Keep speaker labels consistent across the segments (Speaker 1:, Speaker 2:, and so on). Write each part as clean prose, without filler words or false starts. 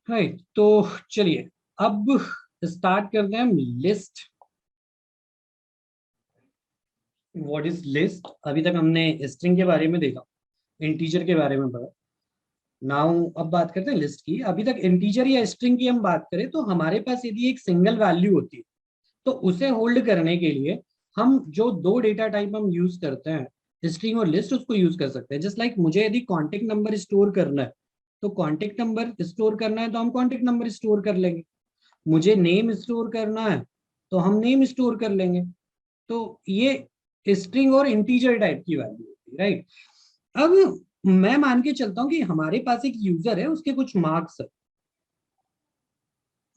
Speaker 1: Right, तो चलिए अब स्टार्ट करते हैं हम लिस्ट। What is list? अभी तक हमने स्ट्रिंग के बारे में देखा, इंटीजर के बारे में पढ़ा। नाउ अब बात करते हैं लिस्ट की। अभी तक इंटीजर या स्ट्रिंग की हम बात करें तो हमारे पास यदि एक सिंगल वैल्यू होती है तो उसे होल्ड करने के लिए हम जो दो डेटा टाइप हम यूज करते हैं, स्ट्रिंग और लिस्ट, उसको यूज कर सकते हैं। जस्ट लाइक मुझे यदि कॉन्टेक्ट नंबर स्टोर करना है तो कॉन्टेक्ट नंबर स्टोर करना है तो हम कॉन्टेक्ट नंबर स्टोर कर लेंगे। मुझे नेम स्टोर करना है तो हम नेम स्टोर कर लेंगे। तो ये स्ट्रिंग और इंटीजर टाइप की वैल्यू होती है, राइट। अब मैं मान के चलता हूँ कि हमारे पास एक यूजर है, उसके कुछ मार्क्स है,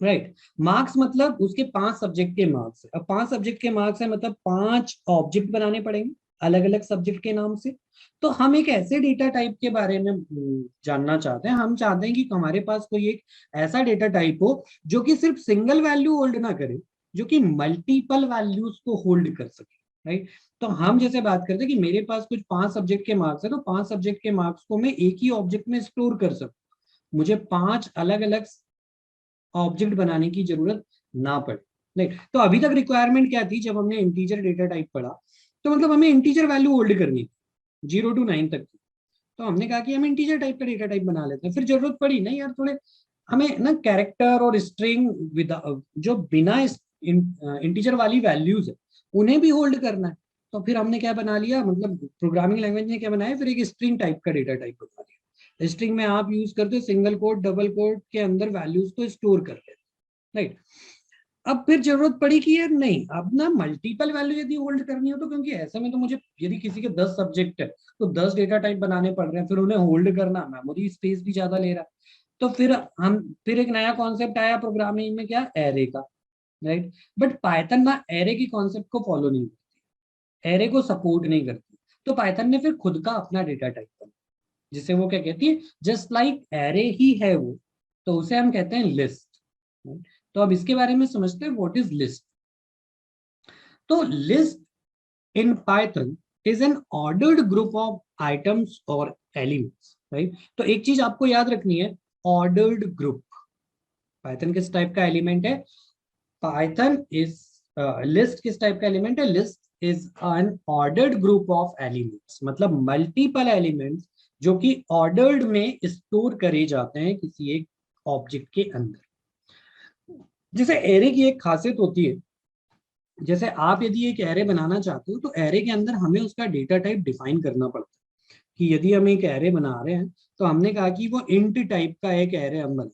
Speaker 1: राइट। मार्क्स मतलब उसके 5 सब्जेक्ट के मार्क्स है। अब 5 सब्जेक्ट के मार्क्स है मतलब 5 ऑब्जेक्ट बनाने पड़ेंगे अलग अलग सब्जेक्ट के नाम से। तो हम एक ऐसे डेटा टाइप के बारे में जानना चाहते हैं। हम चाहते हैं कि हमारे पास कोई एक ऐसा डेटा टाइप हो जो कि सिर्फ सिंगल वैल्यू होल्ड ना करे, जो कि मल्टीपल वैल्यूज को होल्ड कर सके, राइट। तो हम जैसे बात करते हैं कि मेरे पास कुछ 5 सब्जेक्ट के मार्क्स है, तो 5 सब्जेक्ट के मार्क्स को मैं एक ही ऑब्जेक्ट में स्टोर कर सकूं, मुझे 5 अलग अलग ऑब्जेक्ट बनाने की जरूरत ना पड़े, नहीं। तो अभी तक रिक्वायरमेंट क्या थी जब हमने इंटीजर डेटा टाइप पढ़ा? तो मतलब हमें इंटीजर वैल्यू होल्ड करनी थी 0 to 9 तक की। तो हमने कहा कि हम इंटीजर टाइप का डेटा टाइप बना लेते हैं। फिर जरूरत पड़ी नहीं यार, थोड़े हमें ना कैरेक्टर और स्ट्रिंग जो बिना इंटीजर वाली वैल्यूज है उन्हें भी होल्ड करना है। तो फिर हमने क्या बना लिया, मतलब प्रोग्रामिंग लैंग्वेज ने क्या बनाया, फिर एक स्ट्रिंग टाइप का डेटा टाइप बना लिया। स्ट्रिंग में आप यूज करते हो सिंगल कोट डबल कोट के अंदर वैल्यूज को स्टोर कर लेते, राइट। अब फिर जरूरत पड़ी कि यार नहीं, अब ना मल्टीपल वैल्यू यदि होल्ड करनी हो तो, क्योंकि ऐसे में तो मुझे यदि किसी के 10 सब्जेक्ट है तो 10 डेटा टाइप बनाने पड़ रहे हैं, फिर उन्हें होल्ड करना मेमोरी स्पेस भी ज्यादा ले रहा है। तो फिर एक नया कॉन्सेप्ट आया प्रोग्रामिंग में, क्या, एरे का, राइट। बट पाइथन ना एरे की कॉन्सेप्ट को फॉलो नहीं करती, एरे को सपोर्ट नहीं करती। तो पाइथन ने फिर खुद का अपना डेटा टाइप बनाया जिसे वो क्या कहती है, जस्ट लाइक एरे ही है वो, तो उसे हम कहते हैं लिस्ट। तो अब इसके बारे में समझते हैं व्हाट इज लिस्ट। तो list in Python is an ordered group of items और एलिमेंट्स, राइट। तो एक चीज आपको याद रखनी है, ऑर्डर्ड ग्रुप। पाइथन किस टाइप का एलिमेंट है? पाइथन इज लिस्ट किस टाइप का एलिमेंट है? List is an ordered group of elements, मतलब मल्टीपल एलिमेंट्स जो कि ऑर्डर्ड में स्टोर करे जाते हैं किसी एक ऑब्जेक्ट के अंदर। जैसे एरे की एक खासियत होती है, जैसे आप यदि एक एरे बनाना चाहते हो तो एरे के अंदर हमें उसका डेटा टाइप डिफाइन करना पड़ता है। कि यदि हम एक एरे बना रहे हैं तो हमने कहा कि वो इंट टाइप का एक एरे हम बना,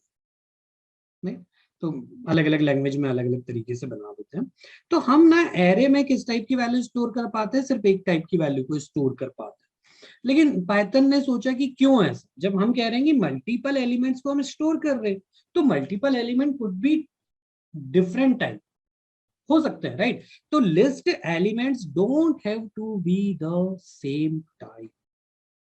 Speaker 1: नहीं, तो अलग अलग लैंग्वेज में अलग अलग तरीके से बना देते हैं। तो हम ना एरे में किस टाइप की वैल्यू स्टोर कर पाते हैं? सिर्फ एक टाइप की वैल्यू को स्टोर कर पाते हैं। लेकिन पाइथन ने सोचा कि क्यों ऐसा, जब हम कह रहे हैं कि मल्टीपल एलिमेंट्स को हम स्टोर कर रहे हैं तो multiple element could be different type हो सकते हैं, राइट। तो list elements don't have to be the same type,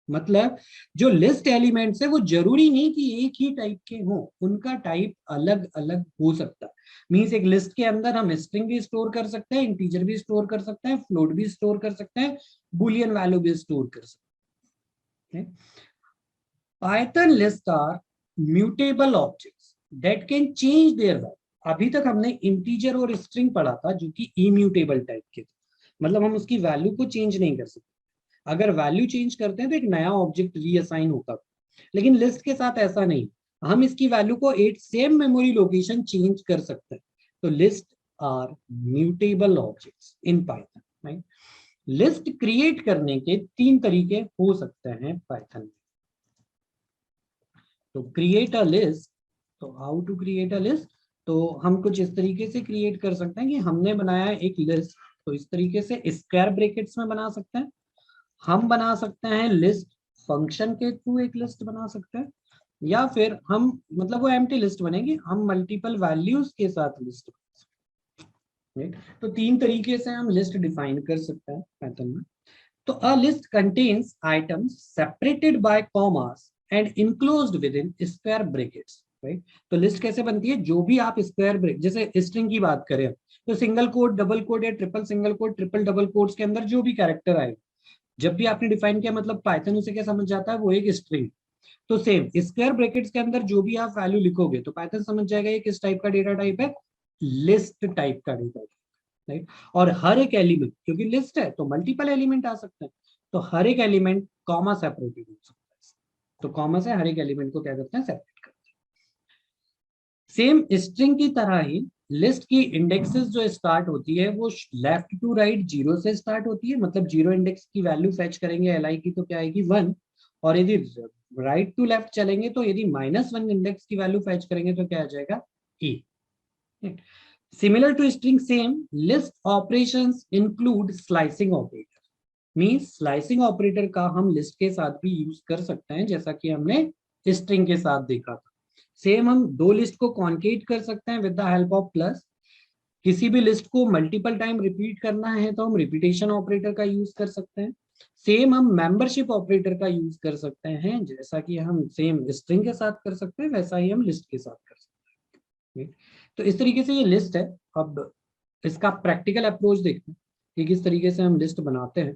Speaker 1: मतलब जो लिस्ट एलिमेंट्स है वो जरूरी नहीं कि एक ही टाइप के हों, उनका टाइप अलग अलग हो सकता है। मींस एक लिस्ट के अंदर हम स्ट्रिंग भी स्टोर कर सकते हैं, इंटीजर भी स्टोर कर सकते हैं, फ्लोट भी स्टोर कर सकते हैं, बुलियन वैल्यू भी स्टोर कर सकते हैं। Python list are mutable objects that can change their value. अभी तक हमने इंटीजर और स्ट्रिंग पढ़ा था जो कि इम्यूटेबल टाइप के थे, मतलब हम उसकी वैल्यू को चेंज नहीं कर सकते। अगर वैल्यू चेंज करते हैं तो एक नया ऑब्जेक्ट रीअसाइन होता, लेकिन लिस्ट के साथ ऐसा नहीं, हम इसकी वैल्यू को एक सेम मेमोरी लोकेशन चेंज कर सकते हैं। तो list are mutable objects in Python, right. List create करने के 3 तरीके हो सकते हैं पाइथन में। तो क्रिएट अ लिस्ट, तो how to create a list, तो हम कुछ इस तरीके से क्रिएट कर सकते हैं कि हमने बनाया एक लिस्ट, तो इस तरीके से स्क्वायर ब्रैकेट्स में बना सकते हैं। हम बना सकते हैं लिस्ट फंक्शन के थ्रू एक लिस्ट बना सकते हैं, या फिर हम, मतलब वो एम्प्टी लिस्ट बनेगी, हम मल्टीपल वैल्यूज के साथ लिस्ट, राइट। तो 3 तरीके से हम लिस्ट डिफाइन कर सकते हैं पैटर्न में। तो a list contains items separated by commas and enclosed with in square brackets, right. तो लिस्ट कैसे बनती है? जो भी आप स्क्वायर ब्रैकेट, जैसे स्ट्रिंग की बात करें तो सिंगल कोट डबल कोट या triple single quote triple double quotes के अंदर जो भी कैरेक्टर आए, जब भी आपने डिफाइन किया, मतलब पाइथन उसे क्या समझ जाता है, वो एक स्ट्रिंग। तो सेम स्क्वायर ब्रैकेट्स के अंदर जो भी आप वैल्यू लिखोगे तो पाइथन समझ जाएगा ये किस टाइप का डेटा टाइप है, लिस्ट टाइप का डेटा टाइप, राइट। और हर एक एलिमेंट, क्योंकि लिस्ट है तो मल्टीपल एलिमेंट आ सकते हैं, तो हर एक एलिमेंट कॉमा सेपरेटेड हो सकता है, तो कॉमा से हर एक एलिमेंट को क्या करते हैं, सेपरेट करते हैं। सेम स्ट्रिंग की तरह ही लिस्ट की इंडेक्सेस जो स्टार्ट होती है वो लेफ्ट टू राइट जीरो से स्टार्ट होती है, मतलब जीरो इंडेक्स की वैल्यू फेच करेंगे एल की तो क्या आएगी 1, और यदि राइट टू लेफ्ट चलेंगे तो यदि -1 इंडेक्स की वैल्यू फेच करेंगे तो क्या आ जाएगा E. Similar to string same list operations include slicing operator, means slicing operator का हम लिस्ट के साथ भी यूज कर सकते हैं, जैसा कि हमने स्ट्रिंग के साथ देखा था। सेम हम दो लिस्ट को कॉन्केट कर सकते हैं with the help of plus. किसी भी लिस्ट को मल्टीपल टाइम रिपीट करना है तो हम रिपीटेशन ऑपरेटर का यूज कर सकते हैं। सेम हम मेंबरशिप ऑपरेटर का यूज कर सकते हैं, जैसा कि हम सेम स्ट्रिंग के साथ कर सकते हैं वैसा ही हम लिस्ट के साथ कर सकते हैं। तो इस तरीके से ये लिस्ट है। अब इसका प्रैक्टिकल अप्रोच देखते हैं कि किस तरीके से हम लिस्ट बनाते हैं।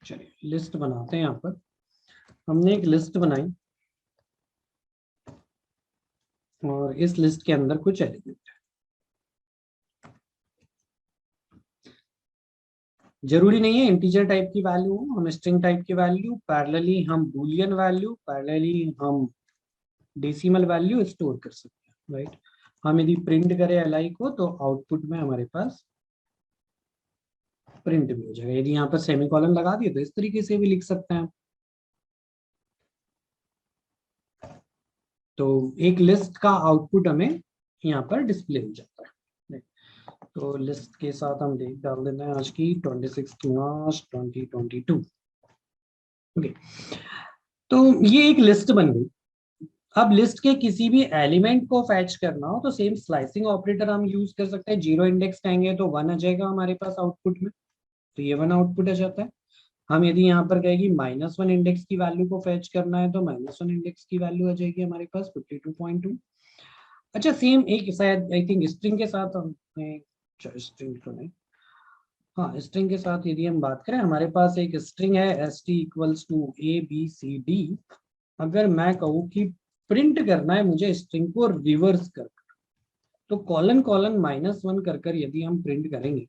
Speaker 1: चलिए लिस्ट बनाते हैं। यहाँ पर हमने एक लिस्ट बनाई और इस लिस्ट के अंदर कुछ एलिमेंट है। जरूरी नहीं है इंटीजर टाइप की वैल्यू हो, हम स्ट्रिंग टाइप की वैल्यू, पैरेलली हम बूलियन वैल्यू, पैरेलली हम डेसिमल वैल्यू स्टोर कर सकते हैं, राइट। हम यदि प्रिंट करें एल को तो आउटपुट में हमारे पास प्रिंट भी हो जाएगा। यदि यहाँ पर सेमीकोलन लगा दिए तो इस तरीके से भी लिख सकते हैं। तो एक लिस्ट का आउटपुट हमें यहाँ पर डिस्प्ले हो जाता है। तो लिस्ट के साथ हम डेट डाल देते हैं आज की 26 मार्च 2022। ओके, तो ये एक लिस्ट बन गई। अब लिस्ट के किसी भी एलिमेंट को फैच करना हो तो सेम स्लाइसिंग ऑपरेटर हम यूज कर सकते हैं। जीरो इंडेक्स कहेंगे तो 1 आ जाएगा हमारे पास आउटपुट में, तो ये 1 आउटपुट आ जाता है। हम यदि यहाँ पर कहेगी -1 इंडेक्स की वैल्यू को फैच करना है तो -1 इंडेक्स की वैल्यू आ जाएगी हमारे पास 52.2। अच्छा सेम एक शायद आई थिंक स्ट्रिंग के साथ हमने, स्ट्रिंग तो नहीं, हाँ स्ट्रिंग के साथ यदि हम बात करें, हमारे पास एक स्ट्रिंग है st इक्वल्स टू ABCD। अगर मैं कहूँ कि प्रिंट करना है मुझे स्ट्रिंग को रिवर्स कर, तो कॉलन कॉलन -1 कर यदि हम प्रिंट करेंगे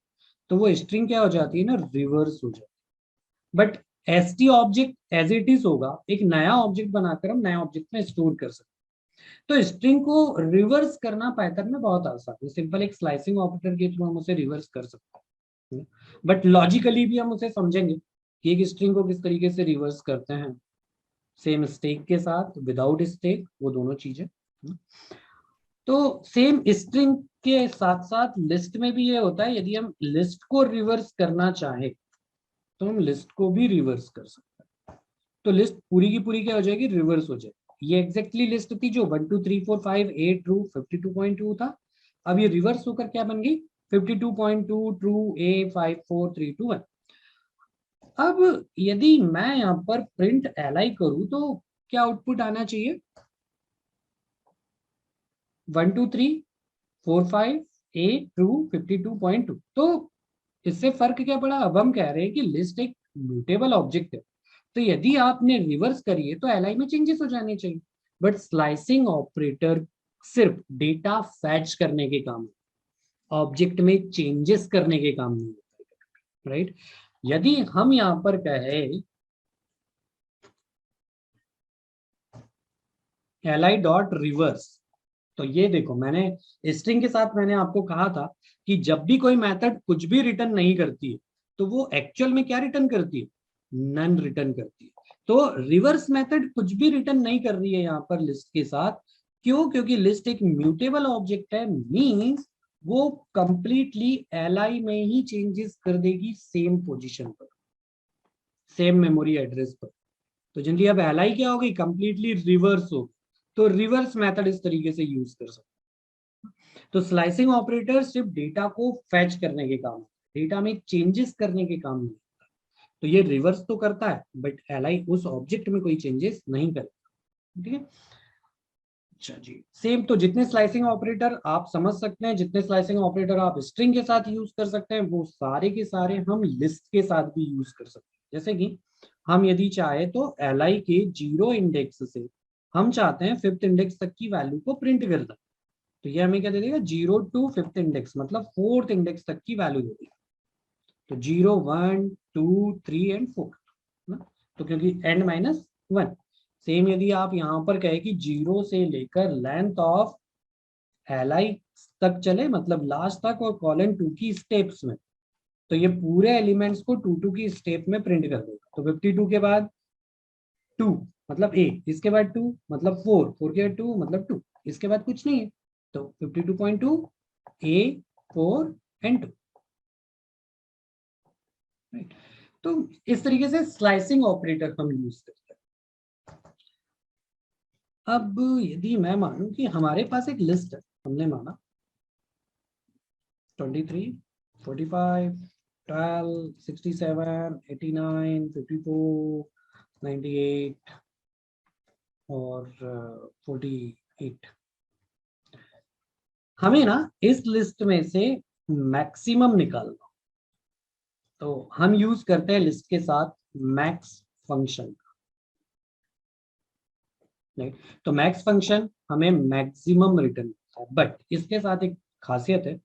Speaker 1: तो वो स्ट्रिंग क्या हो जाती है ना, रिवर्स हो जाती है। But st object as it is होगा, एक नया ऑब्जेक्ट बनाकर हम नए ऑब्जेक्ट में स्टोर कर सकते हैं। तो स्ट्रिंग को रिवर्स करना पाइथन में बहुत आसान है, सिंपल एक स्लाइसिंग ऑपरेटर के थ्रू हम उसे रिवर्स कर सकते हैं। बट लॉजिकली भी हम उसे समझेंगे कि एक स्ट्रिंग को किस तरीके से रिवर्स करते हैं, सेम स्टेक के साथ, विदाउट स्टेक, वो दोनों चीजें। तो सेम स्ट्रिंग के साथ साथ लिस्ट में भी ये होता है, यदि हम लिस्ट को रिवर्स करना चाहे तो हम लिस्ट को भी रिवर्स कर सकते हैं। तो लिस्ट पूरी की पूरी क्या हो जाएगी, रिवर्स हो जाएगी। ये एग्जैक्टली लिस्ट थी जो 1 2 3 4 5 8 ट्रू 52.2 था। अब ये रिवर्स होकर क्या बन गई, 52.2 ट्रू A 5 4 3 2 1। अब यदि मैं यहाँ पर प्रिंट li करूं तो क्या आउटपुट आना चाहिए, 1 2 3 4 5 8 ट्रू 52.2। तो इससे फर्क क्या पड़ा, अब हम कह रहे हैं कि लिस्ट एक म्यूटेबल ऑब्जेक्ट है, तो यदि आपने रिवर्स करिए तो एल में चेंजेस हो जाने चाहिए। बट स्लाइसिंग ऑपरेटर सिर्फ डेटा फैच करने के काम, ऑब्जेक्ट में चेंजेस करने के काम नहीं होता, राइट। यदि हम यहां पर कहें एल डॉट रिवर्स, तो ये देखो मैंने स्ट्रिंग के साथ मैंने आपको कहा था कि जब भी कोई मेथड कुछ भी रिटर्न नहीं करती है तो वो एक्चुअल में क्या रिटर्न करती है, नन रिटर्न करती है। तो रिवर्स मेथड कुछ भी रिटर्न नहीं कर रही है यहाँ पर लिस्ट के साथ। क्यों, क्योंकि लिस्ट एक म्यूटेबल ऑब्जेक्ट है, मींस वो कंप्लीटली एल में ही चेंजेस कर देगी सेम पोजीशन पर, सेम मेमोरी एड्रेस पर। तो जनरली अब एल क्या होगी, कंप्लीटली रिवर्स होगी। तो रिवर्स मेथड इस तरीके से यूज कर सकते हैं। तो स्लाइसिंग ऑपरेटर सिर्फ डेटा को फैच करने के काम, डेटा में चेंजेस करने के काम नहीं होता। तो ये रिवर्स तो करता है बट एल उस ऑब्जेक्ट में कोई चेंजेस नहीं करेगा, ठीक है। अच्छा जी, सेम तो जितने स्लाइसिंग ऑपरेटर आप समझ सकते हैं, जितने स्लाइसिंग ऑपरेटर आप स्ट्रिंग के साथ यूज कर सकते हैं, वो सारे के सारे हम लिस्ट के साथ भी यूज कर सकते हैं। जैसे कि हम यदि चाहे तो एल के जीरो इंडेक्स से हम चाहते हैं फिफ्थ इंडेक्स तक की वैल्यू को प्रिंट करना, तो ये हमें क्या दे देगा, 0 टू फिफ्थ इंडेक्स, मतलब फोर्थ इंडेक्स तक की वैल्यू दे देगा। तो 0 1 2 3 एंड 4 ना, तो क्योंकि एंड माइनस 1। सेम यदि आप यहाँ पर कहे कि 0 से लेकर लेंथ ऑफ एल तक चले, मतलब लास्ट तक, और कॉलन 2 की स्टेप्स में, तो ये पूरे एलिमेंट्स को 2 की स्टेप में प्रिंट कर देगा। तो 52 के बाद 2 मतलब ए, इसके बाद 2 मतलब 4, 4 के बाद 2 मतलब 2, इसके बाद कुछ नहीं है। तो 52.2 ए 4 एंड 2, राइट। तो इस तरीके से स्लाइसिंग ऑपरेटर हम यूज करते हैं। अब यदि मैं मानूं कि हमारे पास एक लिस्ट है, हमने माना 23 45 12 67 89 54 98 और 48, हमें ना इस लिस्ट में से मैक्सिमम निकालना। तो हम यूज करते हैं लिस्ट के साथ मैक्स फंक्शन, नहीं तो मैक्स फंक्शन हमें मैक्सिमम रिटर्न करता है, बट इसके साथ एक खासियत है,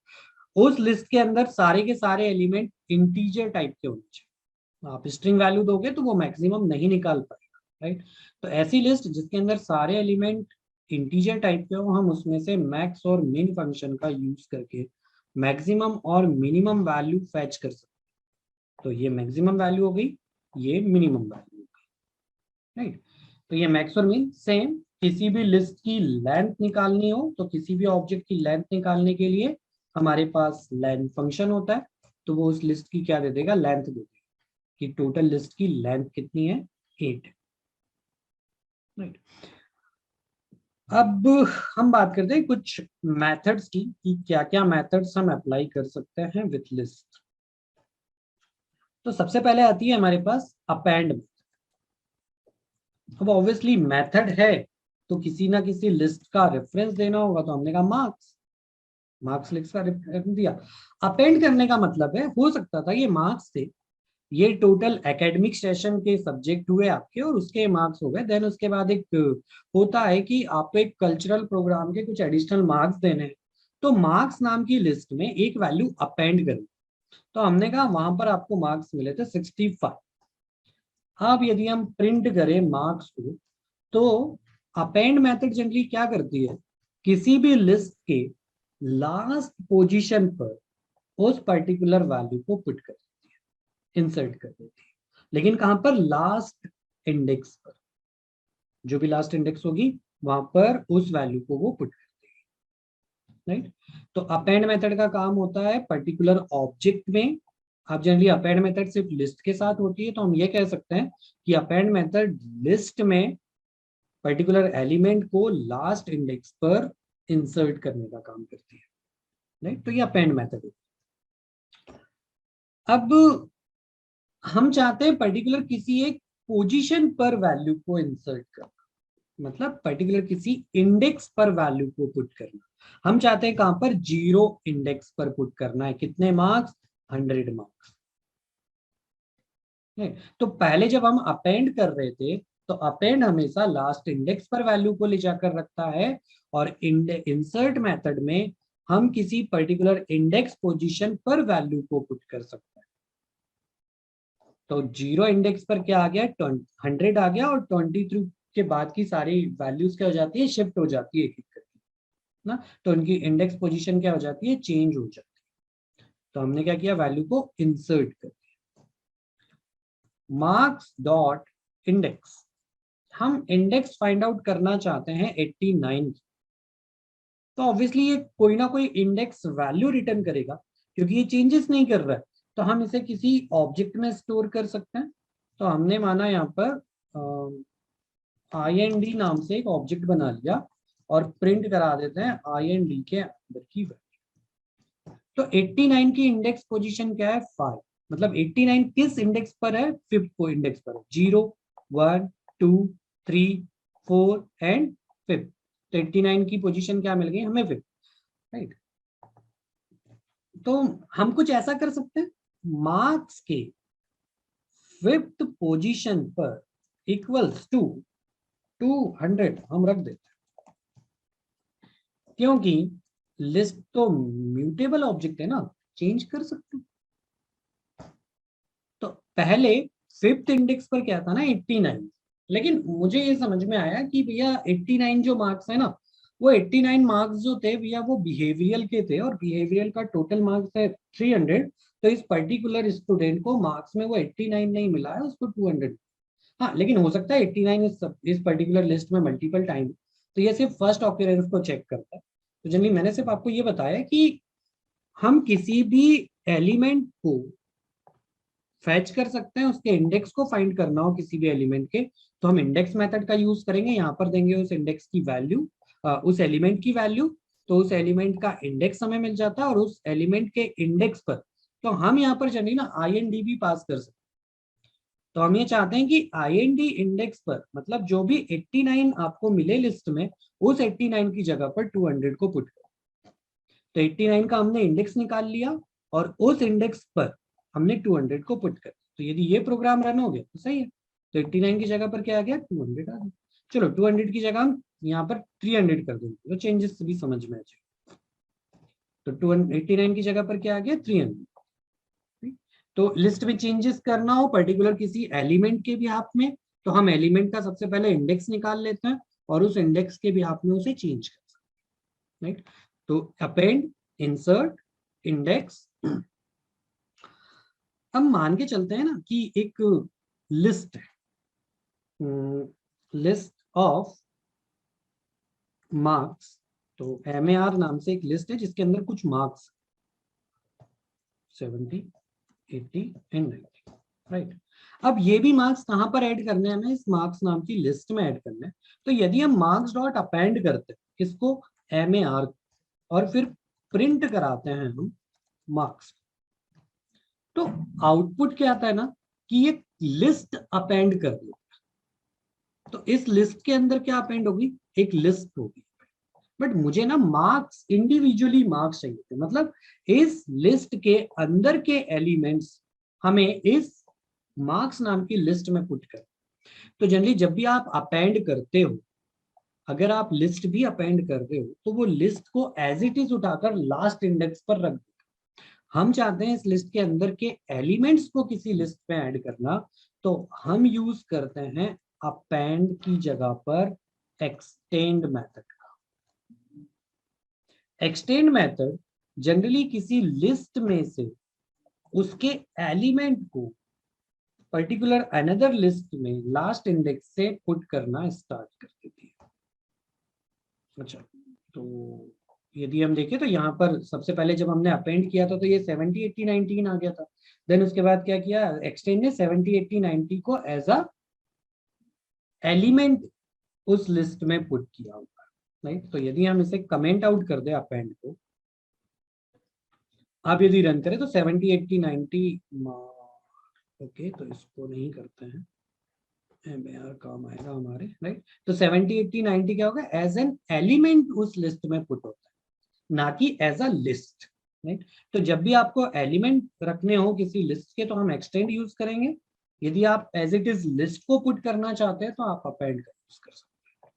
Speaker 1: उस लिस्ट के अंदर सारे के सारे एलिमेंट इंटीजर टाइप के होने चाहिए। आप स्ट्रिंग वैल्यू दोगे तो वो मैक्सिमम नहीं निकाल पाएगा, राइट। तो ऐसी लिस्ट जिसके अंदर सारे एलिमेंट इंटीजर टाइप के हो, हम उसमें से मैक्स और मिन फंक्शन का यूज करके मैक्सिमम और मिनिमम वैल्यू फैच कर सकते हैं। तो ये मैक्सिमम वैल्यू हो गई, ये मिनिमम वैल्यू हो गई, राइट। तो ये मैक्स और मिन सेम, किसी भी लिस्ट की लेंथ निकालनी हो तो किसी भी ऑब्जेक्ट की लेंथ निकालने के लिए हमारे पास लेंथ फंक्शन होता है, तो वो उस लिस्ट की क्या दे देगा, लेंथ दे देगा, कि टोटल लिस्ट की लेंथ कितनी है, 8, राइट। अब हम बात करते हैं कुछ मेथड्स की, कि क्या क्या मेथड्स हम अप्लाई कर सकते हैं विथ लिस्ट। तो सबसे पहले आती है हमारे पास अपेंड। अब ऑब्वियसली मेथड है तो किसी ना किसी लिस्ट का रेफरेंस देना होगा, तो हमने कहा मार्क्स, मार्क्स लिस्ट का रेफरेंस दिया। अपेंड करने का मतलब है, हो सकता था ये मार्क्स थे, ये टोटल एकेडमिक सेशन के सब्जेक्ट हुए आपके और उसके मार्क्स हो गए, देन उसके बाद एक होता है कि आपको एक कल्चरल प्रोग्राम के कुछ एडिशनल मार्क्स देने हैं, तो मार्क्स नाम की लिस्ट में एक वैल्यू अपेंड करें। तो हमने कहा वहां पर आपको मार्क्स मिले थे 65। अब यदि हम प्रिंट करें मार्क्स को, तो अपेंड मेथड जनरली क्या करती है, किसी भी लिस्ट के लास्ट पोजीशन पर उस पर्टिकुलर वैल्यू को पुट कर देती है, इंसर्ट कर देती है। लेकिन कहां पर, लास्ट इंडेक्स पर, जो भी लास्ट इंडेक्स होगी वहां पर उस वैल्यू को वो पुट करती है, राइट। तो अपेंड मेथड का काम होता है पर्टिकुलर ऑब्जेक्ट में। अब जनरली अपेंड मेथड सिर्फ लिस्ट के साथ होती है, तो हम ये कह सकते हैं कि अपेंड मेथड लिस्ट में पर्टिकुलर एलिमेंट को लास्ट इंडेक्स पर इंसर्ट करने का काम करती है, राइट। तो ये अपेंड मेथड है। अब हम चाहते हैं पर्टिकुलर किसी एक पोजीशन पर वैल्यू को इंसर्ट करना, मतलब पर्टिकुलर किसी इंडेक्स पर वैल्यू को पुट करना। हम चाहते हैं कहां पर, 0 इंडेक्स पर पुट करना है, कितने मार्क्स, 100 मार्क्स। तो पहले जब हम अपेंड कर रहे थे, तो अपेंड हमेशा लास्ट इंडेक्स पर वैल्यू को ले जाकर रखता है, और इंसर्ट मेथड में हम किसी पर्टिकुलर इंडेक्स पोजीशन पर वैल्यू को पुट कर सकते हैं। तो 0 इंडेक्स पर क्या आ गया, 100 आ गया, और 23 के बाद की सारी वैल्यूज क्या हो जाती है, शिफ्ट हो जाती है एक एक करके ना, तो उनकी इंडेक्स पोजीशन क्या हो जाती है, चेंज हो जाती है। तो हमने क्या किया, वैल्यू को इंसर्ट कर दिया। मार्क्स डॉट इंडेक्स, हम इंडेक्स फाइंड आउट करना चाहते हैं 89 की, तो ऑब्वियसली ये कोई ना कोई इंडेक्स वैल्यू रिटर्न करेगा, क्योंकि ये चेंजेस नहीं कर रहा है। तो हम इसे किसी ऑब्जेक्ट में स्टोर कर सकते हैं। तो हमने माना यहाँ पर IND नाम से एक ऑब्जेक्ट बना लिया, और प्रिंट करा देते हैं IND के अंदर की वैल्यू। तो 89 की इंडेक्स पोजीशन क्या है, 5, मतलब 89 किस इंडेक्स पर है, फिफ्थ को इंडेक्स पर है, 0 1 2 3 4 एंड फिफ्थ। तो 89 की पोजीशन क्या मिल गई हमें, फिफ्थ, राइट। तो हम कुछ ऐसा कर सकते हैं, मार्क्स के फिफ्थ पोजीशन पर इक्वल्स टू 200 हम रख देते हैं, क्योंकि लिस्ट तो म्यूटेबल ऑब्जेक्ट है ना, चेंज कर सकते हैं। तो पहले फिफ्थ इंडेक्स पर क्या था ना 89, लेकिन मुझे ये समझ में आया कि भैया 89 जो मार्क्स है ना, वो 89 मार्क्स जो थे भैया वो बिहेवियरल के थे, और बिहेवियरल का टोटल मार्क्स है 300। तो इस पर्टिकुलर स्टूडेंट को मार्क्स में वो 89 नहीं मिला है, उसको 200। हाँ, लेकिन हो सकता है 89 इस पर्टिकुलर लिस्ट में मल्टीपल टाइम, तो ये सिर्फ फर्स्ट ऑक्यूरेंस को चेक करता है। तो जनरली मैंने सिर्फ आपको ये बताया कि हम किसी भी एलिमेंट को फैच कर सकते हैं, उसके इंडेक्स को फाइंड करना हो किसी भी एलिमेंट के, तो हम इंडेक्स मेथड का यूज करेंगे। यहाँ पर देंगे उस इंडेक्स की वैल्यू, उस एलिमेंट की वैल्यू, तो उस एलिमेंट का इंडेक्स हमें मिल जाता है, और उस एलिमेंट के इंडेक्स पर तो हम यहाँ पर चलिए ना IND पास कर सकते हैं। तो हम ये चाहते हैं कि IND इंडेक्स पर, मतलब जो भी 89 आपको मिले लिस्ट में, उस 89 की जगह पर 200 को पुट करें। तो 89 का हमने इंडेक्स निकाल लिया, और उस इंडेक्स पर हमने 200 को पुट कर। तो यदि ये प्रोग्राम रन हो गया तो सही है। तो 89 की जगह पर क्या आ गया, 200 आ गया। चलो 200 की जगह हम यहाँ पर 300 कर देंगे, तो चेंजेस भी समझ में आ जाए। तो 289 की जगह पर क्या आ गया, 300। तो लिस्ट में चेंजेस करना हो पर्टिकुलर किसी एलिमेंट के भी हाथ में, तो हम एलिमेंट का सबसे पहले इंडेक्स निकाल लेते हैं, और उस इंडेक्स के भी हाथ में उसे चेंज कर सकते हैं, राइट। तो अपेंड, इंसर्ट, इंडेक्स। हम मान के चलते हैं ना कि एक लिस्ट है, लिस्ट ऑफ मार्क्स। तो MAR नाम से एक लिस्ट है जिसके अंदर कुछ मार्क्स 70, 80 एंड 90, राइट। अब ये भी मार्क्स कहां पर ऐड करने हैं, हमें इस मार्क्स नाम की लिस्ट में ऐड करना है। तो यदि हम मार्क्स डॉट अपेंड करते हैं किसको, MAR, और फिर प्रिंट कराते हैं हम मार्क्स, तो आउटपुट क्या आता है ना कि ये लिस्ट अपेंड कर दी। तो इस लिस्ट के अंदर क्या अपेंड होगी, एक लिस्ट होगी। बट मुझे ना मार्क्स, इंडिविजुअली मार्क्स चाहिए थे, मतलब इस लिस्ट के अंदर के एलिमेंट्स हमें इस मार्क्स नाम की लिस्ट में पुट कर। तो जनरली जब भी आप अपेंड करते हो, अगर आप लिस्ट भी अपेंड कर रहे हो, तो वो लिस्ट को एज इट इज उठाकर लास्ट इंडेक्स पर रख दो। हम चाहते हैं इस लिस्ट के अंदर के एलिमेंट्स को किसी लिस्ट में ऐड करना, तो हम यूज करते हैं अपेंड की जगह पर एक्सटेंड मेथड का। एक्सटेंड मेथड जनरली किसी लिस्ट में से उसके एलिमेंट को पर्टिकुलर अनदर लिस्ट में लास्ट इंडेक्स से पुट करना स्टार्ट कर देती है। अच्छा, तो यदि हम देखें तो यहाँ पर सबसे पहले जब हमने अपेंड किया था तो ये 70, 80, 19 आ गया था। देन उसके बाद क्या किया, एक्सटेंड ने 70, 80, 90 को एज अ एलिमेंट उस लिस्ट में पुट किया होगा, राइट। तो यदि हम इसे कमेंट आउट कर दे अपेंड को, आप यदि रन करें तो 70, 80, 90 ओके, तो इसको नहीं करते हैं, MAR काम आएगा हमारे, राइट। तो 70, 80, 90 क्या होगा, एज एन एलिमेंट उस लिस्ट में पुट होता है, ना कि एज अ लिस्ट, राइट। तो जब भी आपको एलिमेंट रखने हो किसी लिस्ट के, तो हम एक्सटेंड यूज करेंगे। यदि आप एज इट इज लिस्ट को पुट करना चाहते हैं तो आप अपेंड का यूज कर सकते हैं,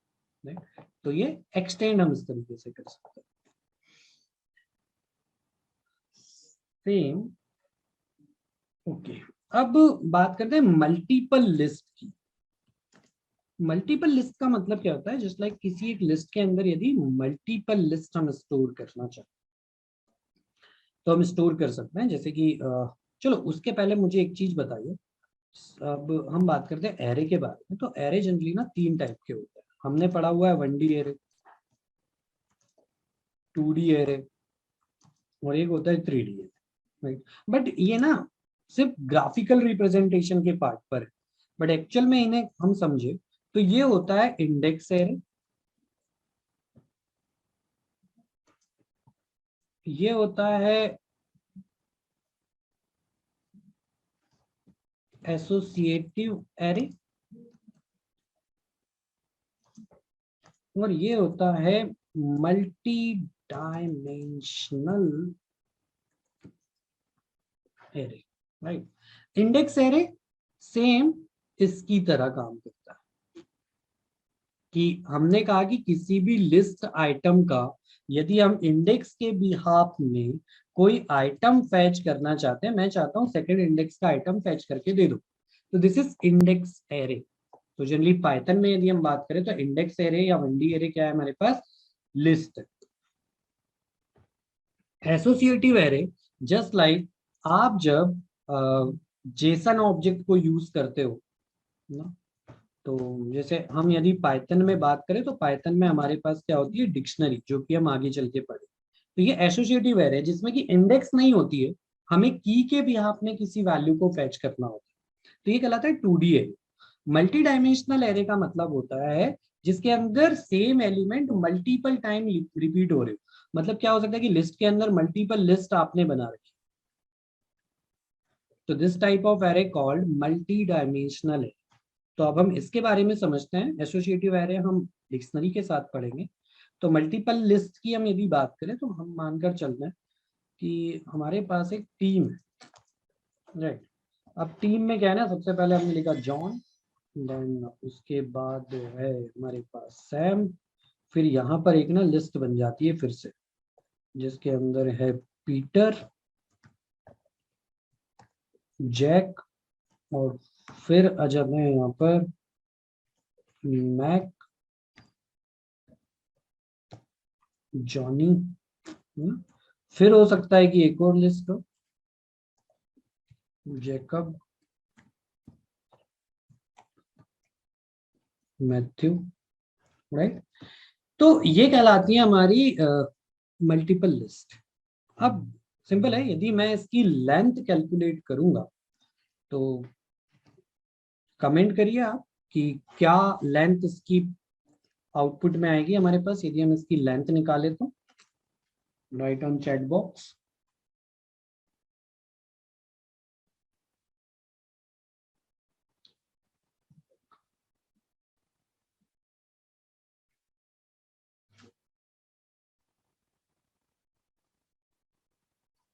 Speaker 1: राइट। तो ये एक्सटेंड हम इस तरीके से कर सकते हैं। Same, okay. अब बात करते हैं मल्टीपल लिस्ट की। मल्टीपल लिस्ट का मतलब क्या होता है, जस्ट लाइक किसी एक लिस्ट के अंदर यदि मल्टीपल लिस्ट हम स्टोर करना चाहते तो हम स्टोर कर सकते हैं। जैसे कि चलो उसके पहले मुझे एक चीज बताइए। अब हम बात करते हैं एरे के बारे में। तो एरे जनरली ना 3 टाइप के होते हैं। हमने पढ़ा हुआ है 1D एरे, 2D एरे, और एक होता है 3D एरे, राइट। बट ये ना सिर्फ ग्राफिकल रिप्रेजेंटेशन के पार्ट पर है, बट एक्चुअल में इन्हें हम समझे तो ये होता है इंडेक्स एरे, ये होता है एसोसिएटिव एरे, और ये होता है multi dimensional array, right. Index array same इसकी तरह काम करता है। कि हमने कहा कि किसी भी लिस्ट आइटम का यदि हम इंडेक्स के बिहाफ में कोई आइटम फैच करना चाहते हैं, मैं चाहता हूं सेकंड इंडेक्स का आइटम फैच करके दे दो, तो दिस इज इंडेक्स एरे। तो जनरली पाइथन में यदि हम बात करें तो इंडेक्स एरे या वनडी एरे क्या है हमारे पास, list. Associative array just like आप जब जेसन ऑब्जेक्ट को यूज करते हो ना, तो जैसे हम यदि पाइथन में बात करें तो पाइथन में हमारे पास क्या होती है, डिक्शनरी, जो कि हम आगे चल के पढ़े। तो ये एसोसिएटिव एरे जिसमें कि इंडेक्स नहीं होती है, हमें की के बिहाफ में किसी वैल्यू को फैच करना होता है, तो ये कहलाता है 2D array. Multi dimensional array का मतलब होता है जिसके अंदर same element multiple time repeat हो रहे हो। मतलब क्या हो सकता है कि लिस्ट के अंदर मल्टीपल लिस्ट आपने बना रखी, तो this type of array called multi dimensional array. तो अब हम इसके बारे में समझते हैं। एसोसिएटिव एरे हम डिक्शनरी के साथ पढ़ेंगे। तो मल्टीपल लिस्ट की हम यदि बात करें तो हम मानकर चलते हैं कि हमारे पास एक टीम है, राइट। अब टीम में क्या है ना, सबसे पहले हमने लिखा जॉन, देन उसके बाद है हमारे पास सैम, फिर यहाँ पर एक ना लिस्ट बन जाती है फिर से, जिसके अंदर है पीटर, जैक, और फिर आ जाते हैं यहाँ पर मैक, जॉनी, फिर हो सकता है कि एक और लिस्ट हो, जैकब, मैथ्यू, राइट। तो ये कहलाती है हमारी मल्टीपल लिस्ट। अब सिंपल है, यदि मैं इसकी लेंथ कैलकुलेट करूंगा तो कमेंट करिए आप कि क्या लेंथ इसकी आउटपुट में आएगी हमारे पास यदि हम इसकी लेंथ निकाले तो, right on chat box.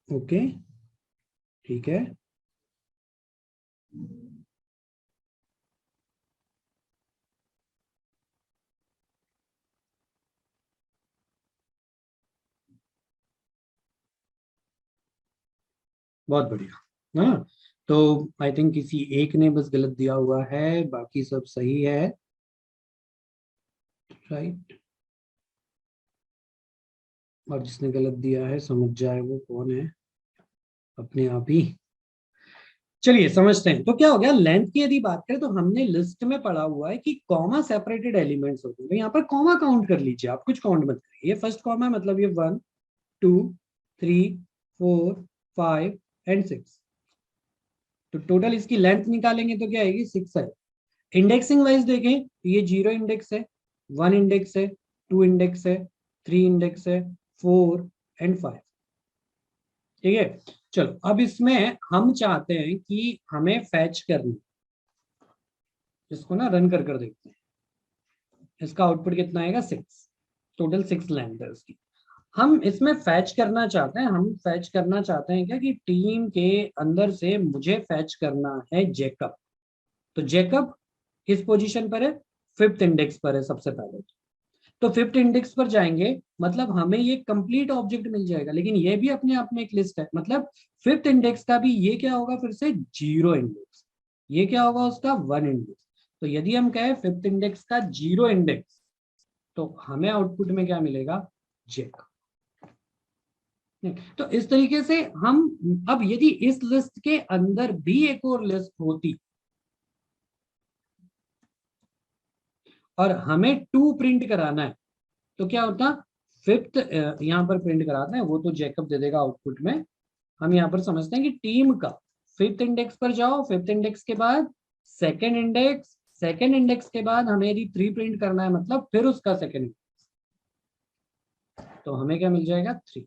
Speaker 1: Okay, ठीक है। बहुत बढ़िया, हाँ। तो आई थिंक किसी एक ने बस गलत दिया हुआ है, बाकी सब सही है, राइट। और जिसने गलत दिया है समझ जाए वो कौन है अपने आप ही। चलिए समझते हैं। तो क्या हो गया, लेंथ की यदि बात करें तो हमने लिस्ट में पढ़ा हुआ है कि कॉमा सेपरेटेड एलिमेंट्स होते हैं, तो यहाँ पर कॉमा काउंट कर लीजिए, आप कुछ काउंट मत करिए। ये फर्स्ट कॉमा है, मतलब ये 1 2 3 4 5 एंड 6, तो टोटल इसकी लेंथ निकालेंगे तो क्या आएगी, 6 है। इंडेक्सिंग वाइज देखें तो ये 0 इंडेक्स है, 1 इंडेक्स है, 2 इंडेक्स है, 3 इंडेक्स है, 4 एंड 5, ठीक है। चलो अब इसमें हम चाहते हैं कि हमें फैच करनी, इसको ना रन कर देखते हैं। इसका आउटपुट कितना आएगा, 6, टोटल 6 लेंथ है उसकी। हम इसमें फैच करना चाहते हैं, हम फैच करना चाहते हैं क्या कि टीम के अंदर से मुझे फैच करना है जैकब। तो जैकब किस पोजीशन पर है, 5th इंडेक्स पर है सबसे पहले। तो 5th इंडेक्स पर जाएंगे, मतलब हमें ये कंप्लीट ऑब्जेक्ट मिल जाएगा, लेकिन ये भी अपने आप में एक लिस्ट है, मतलब 5th इंडेक्स का भी ये क्या होगा फिर से 0 इंडेक्स, ये क्या होगा उसका 1 इंडेक्स। तो यदि हम कहें 5th इंडेक्स का 0 इंडेक्स, तो हमें आउटपुट में क्या मिलेगा, जैक। तो इस तरीके से हम, अब यदि इस लिस्ट के अंदर भी एक और लिस्ट होती और हमें 2 प्रिंट कराना है, तो क्या होता, 5th यहाँ पर प्रिंट कराते हैं, वो तो जैकब दे देगा आउटपुट में। हम यहाँ पर समझते हैं कि टीम का 5th इंडेक्स पर जाओ, 5th इंडेक्स के बाद सेकेंड इंडेक्स, सेकेंड इंडेक्स के बाद हमें यदि 3 प्रिंट करना है, मतलब फिर उसका सेकेंड, तो हमें क्या मिल जाएगा, 3।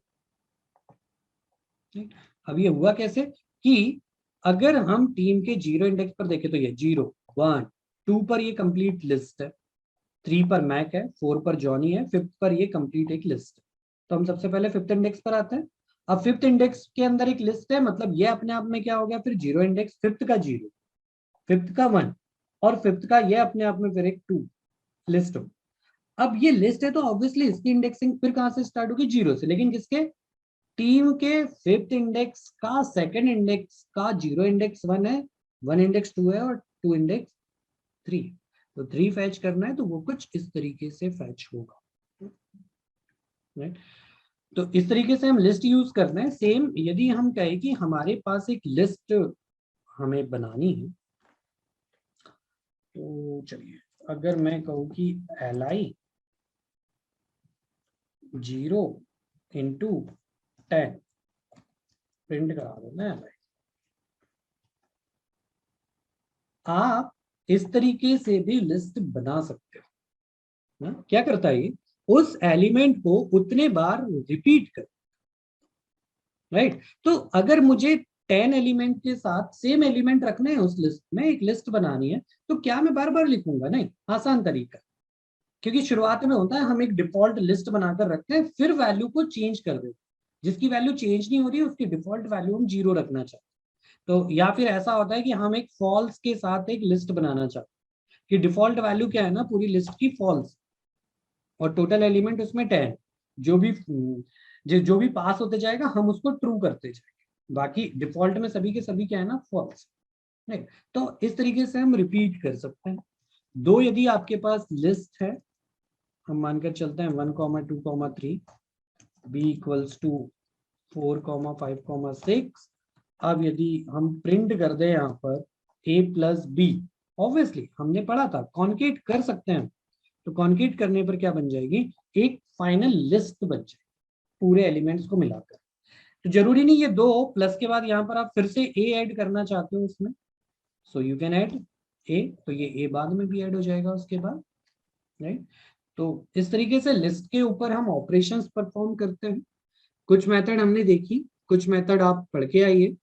Speaker 1: अब ये हुआ कैसे कि अगर हम टीम के 0 इंडेक्स पर देखें तो ये 0 1 2 पर ये कंप्लीट लिस्ट है, 3 पर मैक है, 4 पर जॉनी है, 5th पर ये कंप्लीट एक लिस्ट है। तो हम सबसे पहले 5th इंडेक्स पर आते हैं। अब 5th इंडेक्स के अंदर एक लिस्ट है, मतलब ये अपने आप में क्या हो गया फिर 0 इंडेक्स, 5th का 0, 5th का 1 और 5th का ये अपने आप में फिर एक 2 लिस्ट हो। अब ये लिस्ट है तो ऑब्वियसली इसकी इंडेक्सिंग फिर कहां से स्टार्ट होगी, 0 से, लेकिन किसके, टीम के 5th इंडेक्स का 2nd इंडेक्स का 0 इंडेक्स 1 है, 1 इंडेक्स 2 है और 2 इंडेक्स 3। तो 3 फैच करना है तो वो कुछ इस तरीके से फैच होगा, राइट। तो इस तरीके से हम लिस्ट यूज करना है। सेम यदि हम कहें कि हमारे पास एक लिस्ट हमें बनानी है, तो चलिए अगर मैं कहूँ कि li 0 इंटू 10 प्रिंट करा दो ना li, आप इस तरीके से भी लिस्ट बना सकते हो ना। क्या करता है ये, उस एलिमेंट को उतने बार रिपीट कर, राइट। तो अगर मुझे 10 एलिमेंट के साथ सेम एलिमेंट रखने हैं उस लिस्ट में, एक लिस्ट बनानी है, तो क्या मैं बार बार लिखूंगा, नहीं, आसान तरीका, क्योंकि शुरुआत में होता है हम एक डिफॉल्ट लिस्ट बनाकर रखते हैं, फिर वैल्यू को चेंज कर देते हैं, जिसकी वैल्यू चेंज नहीं हो रही है उसकी डिफॉल्ट वैल्यू हम 0 रखना चाहते हैं। तो या फिर ऐसा होता है कि हम एक फॉल्स के साथ एक लिस्ट बनाना चाहते हैं कि डिफॉल्ट वैल्यू क्या है ना पूरी लिस्ट की, फॉल्स, और टोटल एलिमेंट उसमें 10, जो भी जो भी पास होते जाएगा हम उसको ट्रू करते जाएंगे, बाकी डिफॉल्ट में सभी के सभी क्या है ना, फॉल्स, राइट। तो इस तरीके से हम रिपीट कर सकते हैं। दो यदि आपके पास लिस्ट है, हम मानकर चलते हैं 1,2,3, b इक्वल्स टू 4,5,6। अब यदि हम प्रिंट कर दें यहाँ पर a प्लस बी, ऑब्वियसली हमने पढ़ा था कॉन्केट कर सकते हैं, तो कॉन्केट करने पर क्या बन जाएगी, एक फाइनल लिस्ट बन जाएगी पूरे एलिमेंट्स को मिलाकर। तो जरूरी नहीं ये दो प्लस के बाद यहाँ पर आप फिर से a ऐड करना चाहते हो इसमें, so you can add a, तो ये a बाद में भी ऐड हो जाएगा उसके बाद, राइट। तो इस तरीके से लिस्ट के ऊपर हम ऑपरेशंस परफॉर्म करते हैं। कुछ मेथड हमने देखी, कुछ मेथड आप पढ़ के आइए,